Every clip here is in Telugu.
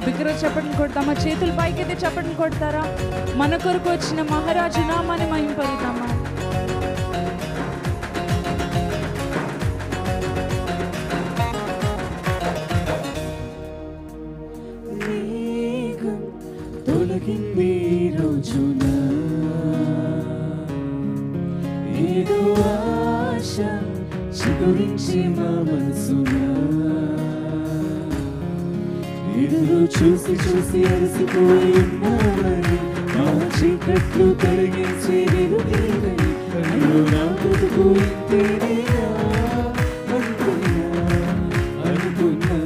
బిగ్గరగా చప్పట్లు కొడతామా? చేతులు పైకైతే చప్పట్లు కొడతారా? మన కొరకు వచ్చిన మహారాజు నామాన్ని మహింపరుద్దామా? తొలగింది రోజున ఏదో ఆశ చిగురించి మా మనసున ఎదురు చూసి చూసి అలసిపోయి ఉన్నామని మా చీకట్లు తొలగించే వెలుగేనని అయ్యో నా బ్రతుకు ఇంతేనేనా అనుకున్నా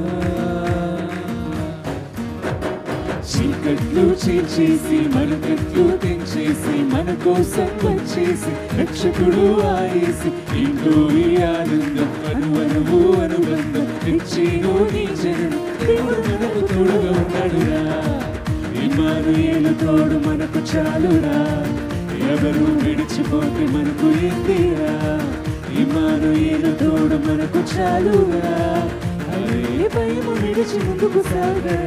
చీకట్లు చేసి మనకట్లు తెంచేసి మన కోసం వచ్చేసి రక్షకుడు ఆయేసి ఇంట్లో ఈ ఆనందం అనువనువు అనుబంధం ఇచ్చేను నీ జనం దేవుడు మనకు తోడుగా ఉన్నాడురా ఇమ్మానుయేలు తోడు మనకు చాలురా ఎవరు విడిచిపోతే మనకు ఏందిరా ఇమ్మానుయేలు తోడు మనకు చాలురా అరే భయము విడిచి ముందుకు సాగరా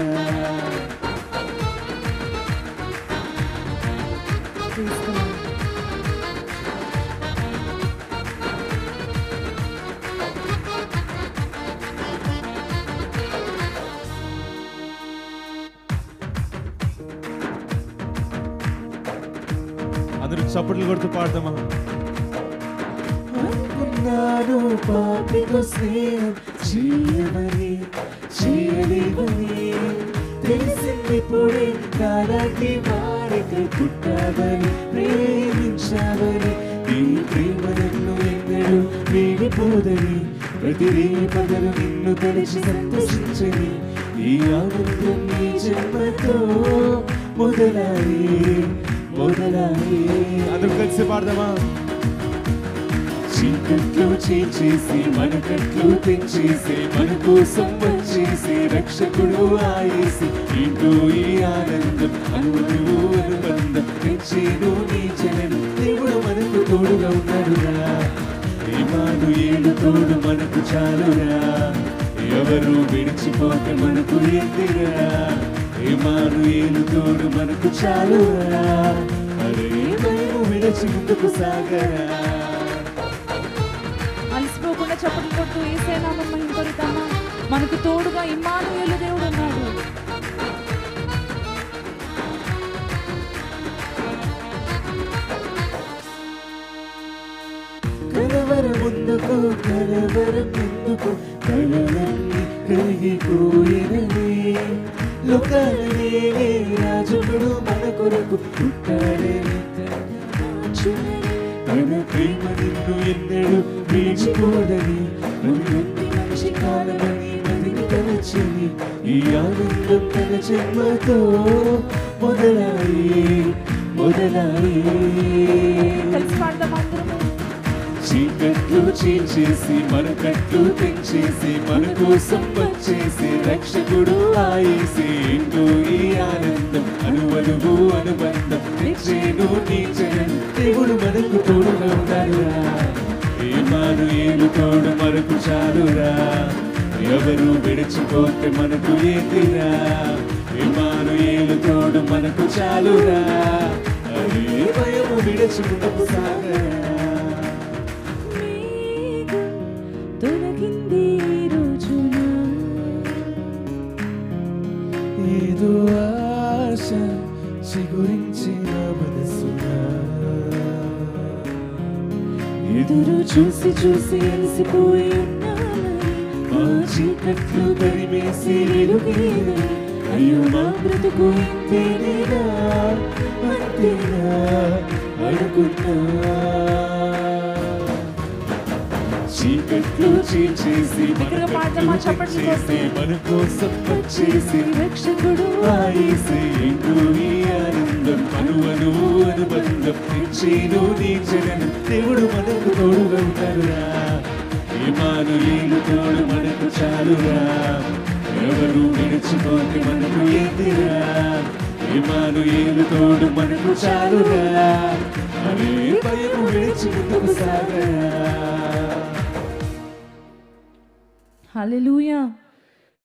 అందరూ చప్పట్లు కొడుతూ పాడదామా? అనుకున్నాను పాపితో స్నేహం చేయమని చేయలేవని తెలిసిందిప్పుడే నాలాంటి వారికి పుట్టావని ప్రేమించావని ఈ ప్రేమ నన్ను ఎన్నడూ వీడిపోదని ప్రతి పగలు నిన్ను కలిసి సంతోషించని ఈ ఆనందం నీ జన్మతో మొదలాయి అందరూ కలిసి పాడదామా? చీకట్లు చేసి మనకట్లు పెంచేసి మన కోసం వచ్చేసి రక్షకుడు ఆయేసి ఇంటూ ఈ ఆనందం అనువు అనుబంధం తెచ్చేను నీ జనం దేవుడు మనకు తోడుగా ఉన్నాడురా ఇమ్మానుయేలు తోడు మనకు చాలురా ఎవరు విడిచిపోతే మనకు ఏందిరా ఇమ్మానుయేలు తోడు మనకు చాలురా అరే భయము విడిచి ముందుకు సాగరా అలసిపోకుండా చప్పట్లు కొడుతూ యేసయ్య నామం మహింపరుద్దామా? మనకు తోడుగా ఇమ్మానుయేలు దేవుడు ఉన్నాడు. కలవరం ముందుకు కలవరం ఎందుకు కలలన్నీ కరిగిపోయినవి లోకాలనే రాజుడు మన కొరకు పుట్టాడని తన ప్రేమ నిన్ను ఎన్నడూ వీడిపోదని ప్రతి మనిషి కాలమని మదిని తలచని ఈ ఆనందం తన జన్మతో మొదలాయి కలిసి పాడదామా అందరము? చీకట్లు చేసి మనకట్లు తెంచేసి మన కోసం వచ్చేసి రక్షకుడు ఆయేసి ఇంటూ ఈ ఆనందం అనువనువు అనుబంధం తెచ్చేను నీ జనం దేవుడు మనకు తోడుగా ఉన్నాడురా ఇమ్మానుయేలు తోడు మనకు చాలురా ఎవరు విడిచిపోతే మనకు ఏందిరా ఇమ్మానుయేలు తోడు మనకు చాలురా అరే భయము విడిచి ముందుకు సాగరా తొలగింది రోజున ఏదో ఆశ చిగురించిన మనసున ఎదురు చూసి అలసిపోయి ఉన్నామని మా చీకట్లు తరిమేసి వెలుగేనని అయ్యో మా బ్రతుకు ఇంతేనేనా అంతేనా అనుకున్నా చీకట్లు చేసి బిగ్గరగా పాడదామా? చప్పట్లు కొడుతూ మన కోసం వచ్చేసి రక్షకుడు ఆయేసి ఇంటూ ఈ ఆనందం అనువనువు అనుబంధం తెచ్చేను నీ జనం దేవుడు మనకు తోడుగా ఉంటాడురా ఇమ్మానుయేలు తోడు మనకు చాలురా ఎవరు విడిచిపోతే మనకు ఏందిరా ఇమ్మానుయేలు తోడు మనకు చాలురా అరే భయము విడిచి ముందుకు సాగరా హల్లెలూయా.